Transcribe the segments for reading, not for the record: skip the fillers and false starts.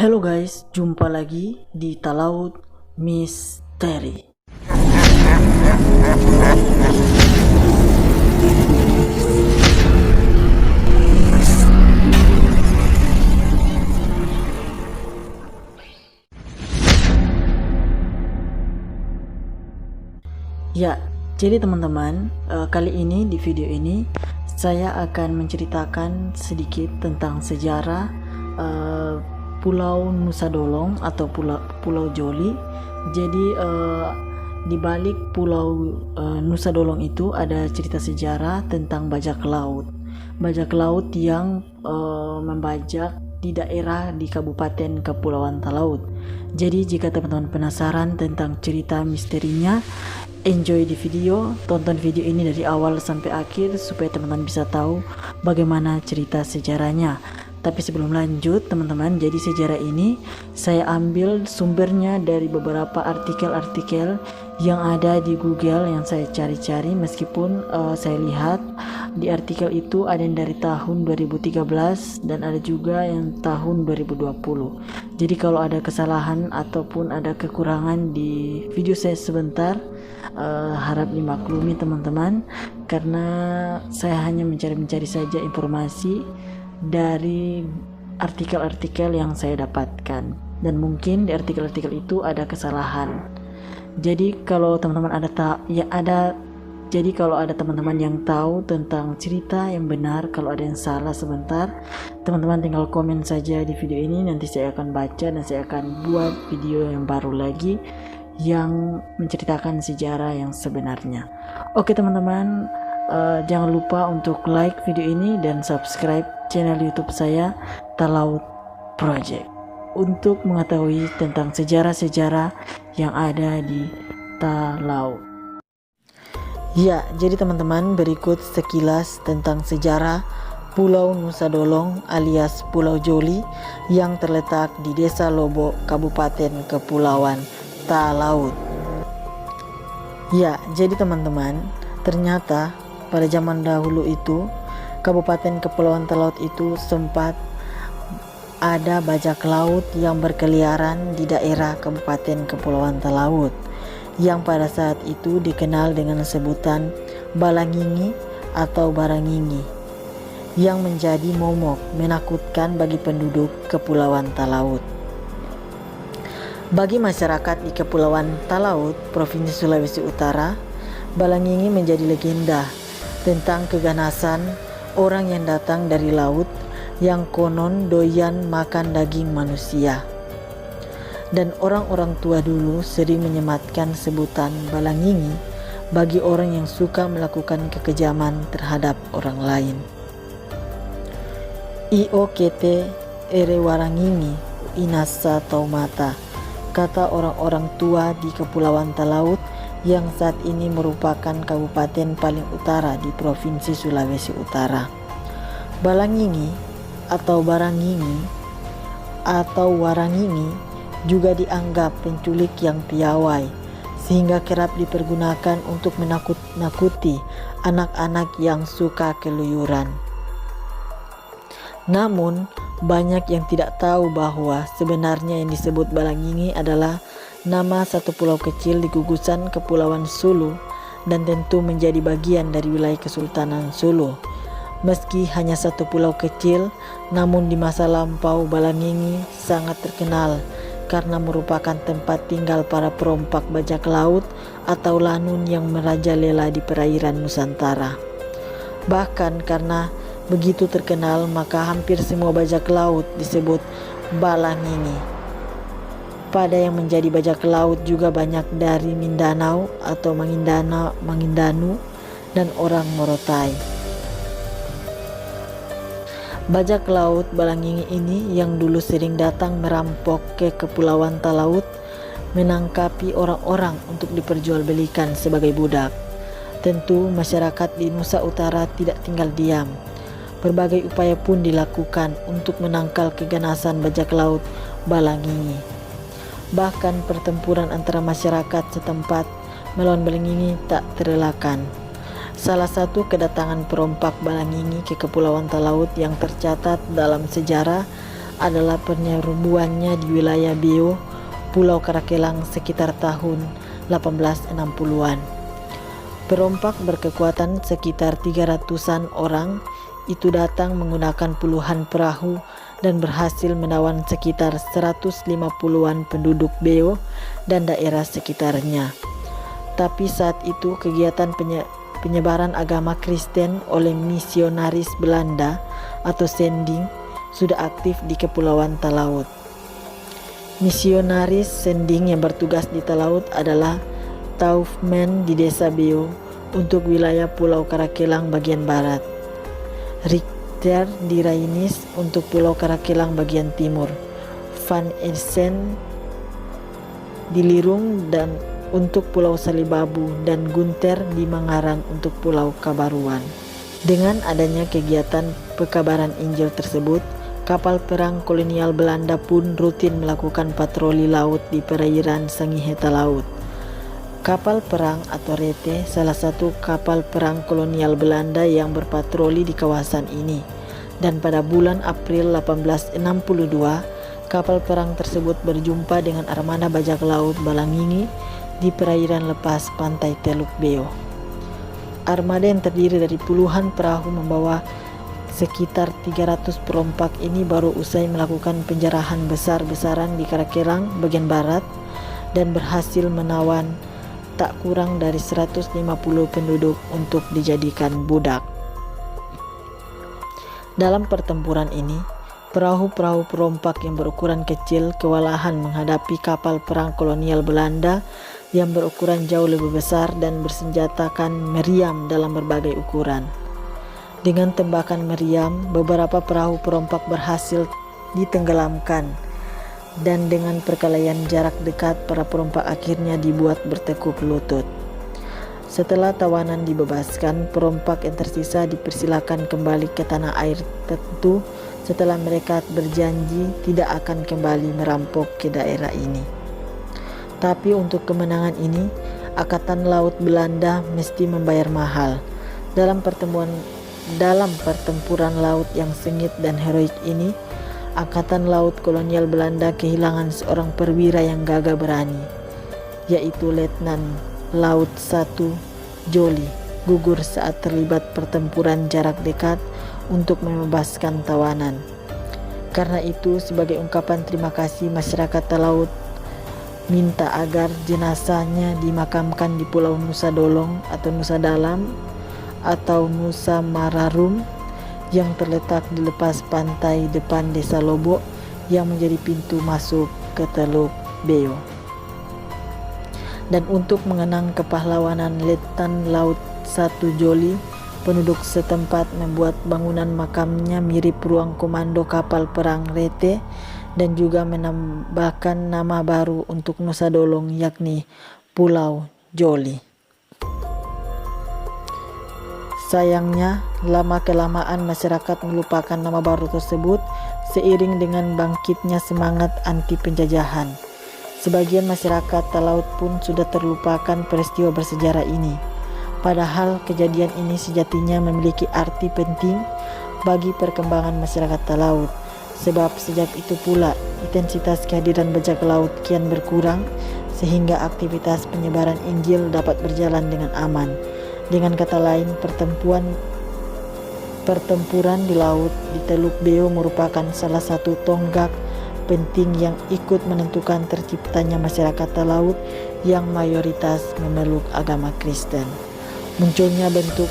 Halo guys, jumpa lagi di Talaut Misteri. Ya, jadi teman-teman, kali ini di video ini saya akan menceritakan sedikit tentang sejarah Pulau Nusa Dolong atau Pulau Joli. Jadi di balik Pulau Nusa Dolong itu ada cerita sejarah tentang bajak laut. Bajak laut yang membajak di daerah di Kabupaten Kepulauan Talaut. Jadi jika teman-teman penasaran tentang cerita misterinya, enjoy di video, tonton video ini dari awal sampai akhir supaya teman-teman bisa tahu bagaimana cerita sejarahnya. Tapi sebelum lanjut teman-teman, jadi sejarah ini saya ambil sumbernya dari beberapa artikel-artikel yang ada di Google yang saya cari-cari, meskipun saya lihat di artikel itu ada yang dari tahun 2013 dan ada juga yang tahun 2020. Jadi kalau ada kesalahan ataupun ada kekurangan di video saya sebentar, harap dimaklumi teman-teman, karena saya hanya mencari saja informasi dari artikel-artikel yang saya dapatkan, dan mungkin di artikel-artikel itu ada kesalahan. Jadi kalau teman-teman kalau ada teman-teman yang tahu tentang cerita yang benar, kalau ada yang salah sebentar, teman-teman tinggal komen saja di video ini, nanti saya akan baca dan saya akan buat video yang baru lagi yang menceritakan sejarah yang sebenarnya. Oke teman-teman, jangan lupa untuk like video ini dan subscribe channel YouTube saya Talaut Project untuk mengetahui tentang sejarah-sejarah yang ada di Talaut. Ya, jadi teman-teman, berikut sekilas tentang sejarah Pulau Nusa Dolong alias Pulau Joli yang terletak di Desa Lobok, Kabupaten Kepulauan Talaut. Ya, jadi teman-teman, ternyata pada zaman dahulu itu Kabupaten Kepulauan Talaut itu sempat ada bajak laut yang berkeliaran di daerah Kabupaten Kepulauan Talaut, yang pada saat itu dikenal dengan sebutan balangingi atau barangingi, yang menjadi momok menakutkan bagi penduduk Kepulauan Talaut. Bagi masyarakat di Kepulauan Talaut, Provinsi Sulawesi Utara, balangingi menjadi legenda tentang keganasan orang yang datang dari laut yang konon doyan makan daging manusia. Dan orang-orang tua dulu sering menyematkan sebutan balangingi bagi orang yang suka melakukan kekejaman terhadap orang lain. Io kete ere warangingi inasa taumata, kata orang-orang tua di Kepulauan Talaut yang saat ini merupakan kabupaten paling utara di Provinsi Sulawesi Utara. Balangingi atau barangingi atau warangingi juga dianggap penculik yang piawai, sehingga kerap dipergunakan untuk menakut-nakuti anak-anak yang suka keluyuran. Namun, banyak yang tidak tahu bahwa sebenarnya yang disebut balangingi adalah nama satu pulau kecil di gugusan Kepulauan Sulu dan tentu menjadi bagian dari wilayah Kesultanan Sulu. Meski hanya satu pulau kecil, namun di masa lampau Balangingi sangat terkenal karena merupakan tempat tinggal para perompak bajak laut atau lanun yang merajalela di perairan Nusantara. Bahkan karena begitu terkenal, maka hampir semua bajak laut disebut balangingi. Pada yang menjadi bajak laut juga banyak dari Mindanao atau Mangindanu dan orang Morotai. Bajak laut balangingi ini yang dulu sering datang merampok ke Kepulauan Talaut, menangkapi orang-orang untuk diperjualbelikan sebagai budak. Tentu masyarakat di Nusa Utara tidak tinggal diam. Berbagai upaya pun dilakukan untuk menangkal keganasan bajak laut balangingi. Bahkan pertempuran antara masyarakat setempat melawan balangingi tak terelakkan. Salah satu kedatangan perompak balangingi ke Kepulauan Talaut yang tercatat dalam sejarah adalah penyerbuannya di wilayah Beo, Pulau Karakelang sekitar tahun 1860-an. Perompak berkekuatan sekitar 300-an orang itu datang menggunakan puluhan perahu dan berhasil menawan sekitar 150-an penduduk Beo dan daerah sekitarnya. Tapi saat itu kegiatan penyebaran agama Kristen oleh misionaris Belanda atau Sending sudah aktif di Kepulauan Talaut. Misionaris Sending yang bertugas di Talaut adalah Taufman di desa Beo untuk wilayah Pulau Karakelang bagian barat, Richter di Rainis untuk Pulau Karakelang bagian timur, Van Essen di Lirung dan untuk Pulau Salibabu, dan Gunter di Mangarang untuk Pulau Kabaruan. Dengan adanya kegiatan pekabaran Injil tersebut, kapal perang kolonial Belanda pun rutin melakukan patroli laut di perairan Sangihe Talaut. Kapal perang atau Rete salah satu kapal perang kolonial Belanda yang berpatroli di kawasan ini, dan pada bulan April 1862 kapal perang tersebut berjumpa dengan armada bajak laut Balangingi di perairan lepas pantai Teluk Beo. Armada yang terdiri dari puluhan perahu membawa sekitar 300 perompak ini baru usai melakukan penjarahan besar-besaran di Karakelang bagian barat dan berhasil menawan tak kurang dari 150 penduduk untuk dijadikan budak. Dalam pertempuran ini, perahu-perahu perompak yang berukuran kecil kewalahan menghadapi kapal perang kolonial Belanda yang berukuran jauh lebih besar dan bersenjatakan meriam dalam berbagai ukuran. Dengan tembakan meriam, beberapa perahu perompak berhasil ditenggelamkan, dan dengan perkelahian jarak dekat, para perompak akhirnya dibuat bertekuk lutut. Setelah tawanan dibebaskan, perompak yang tersisa dipersilakan kembali ke tanah air, tentu setelah mereka berjanji tidak akan kembali merampok ke daerah ini. Tapi untuk kemenangan ini, Angkatan Laut Belanda mesti membayar mahal. Dalam pertempuran laut yang sengit dan heroik ini, Angkatan Laut Kolonial Belanda kehilangan seorang perwira yang gagah berani, yaitu Letnan Laut 1 Joly, gugur saat terlibat pertempuran jarak dekat untuk membebaskan tawanan. Karena itu, sebagai ungkapan terima kasih, masyarakat Talaut minta agar jenazahnya dimakamkan di Pulau Nusa Dolong atau Nusa Dalam atau Nusa Mararum yang terletak di lepas pantai depan desa Lobo yang menjadi pintu masuk ke Teluk Beo. Dan untuk mengenang kepahlawanan Letnan Laut 1 Joly, penduduk setempat membuat bangunan makamnya mirip ruang komando kapal perang Rete dan juga menambahkan nama baru untuk Nusa Dolong, yakni Pulau Joly. Sayangnya, lama-kelamaan masyarakat melupakan nama baru tersebut seiring dengan bangkitnya semangat anti penjajahan. Sebagian masyarakat Talaut pun sudah terlupakan peristiwa bersejarah ini. Padahal kejadian ini sejatinya memiliki arti penting bagi perkembangan masyarakat Talaut. Sebab sejak itu pula intensitas kehadiran bajak laut kian berkurang sehingga aktivitas penyebaran Injil dapat berjalan dengan aman. Dengan kata lain, pertempuran di laut di Teluk Beo merupakan salah satu tonggak penting yang ikut menentukan terciptanya masyarakat Talaut yang mayoritas memeluk agama Kristen. Munculnya bentuk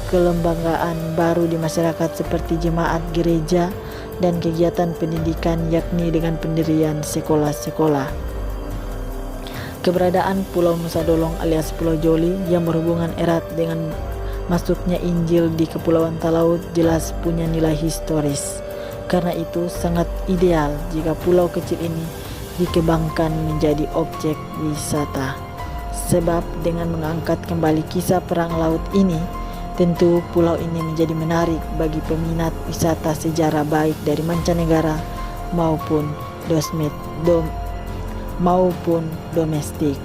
kelembagaan baru di masyarakat seperti jemaat gereja dan kegiatan pendidikan, yakni dengan pendirian sekolah-sekolah. Keberadaan Pulau Nusa Dolong alias Pulau Joly yang berhubungan erat dengan masuknya Injil di Kepulauan Talaut jelas punya nilai historis. Karena itu sangat ideal jika pulau kecil ini dikembangkan menjadi objek wisata. Sebab dengan mengangkat kembali kisah perang laut ini, tentu pulau ini menjadi menarik bagi peminat wisata sejarah baik dari mancanegara maupun domestik.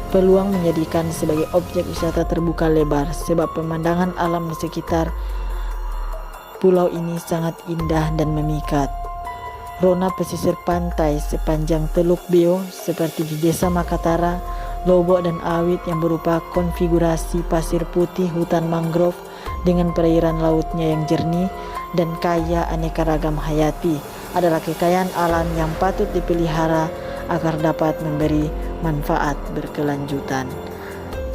Peluang menjadikan sebagai objek wisata terbuka lebar sebab pemandangan alam di sekitar pulau ini sangat indah dan memikat. rona pesisir pantai sepanjang Teluk Beo seperti di Desa Makatara, Lombok dan Awit yang berupa konfigurasi pasir putih hutan mangrove dengan perairan lautnya yang jernih dan kaya aneka ragam hayati adalah kekayaan alam yang patut dipelihara agar dapat memberi manfaat berkelanjutan.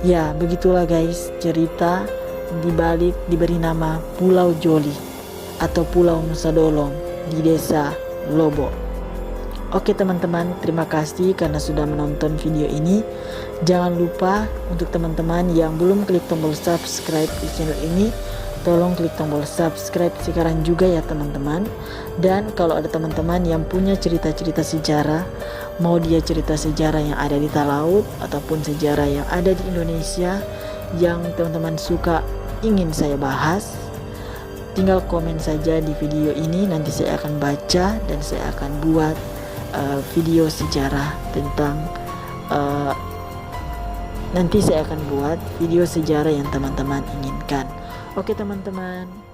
Ya, begitulah guys cerita dibalik diberi nama Pulau Joli atau Pulau Nusa Dolong di Desa Lombok. Oke teman-teman, terima kasih karena sudah menonton video ini. Jangan lupa untuk teman-teman yang belum klik tombol subscribe di channel ini, tolong klik tombol subscribe sekarang juga ya teman-teman. Dan kalau ada teman-teman yang punya cerita-cerita sejarah, mau dia cerita sejarah yang ada di Talaut ataupun sejarah yang ada di Indonesia yang teman-teman suka ingin saya bahas, tinggal komen saja di video ini, nanti saya akan baca dan saya akan buat video sejarah tentang nanti saya akan buat video sejarah yang teman-teman inginkan. Oke teman-teman.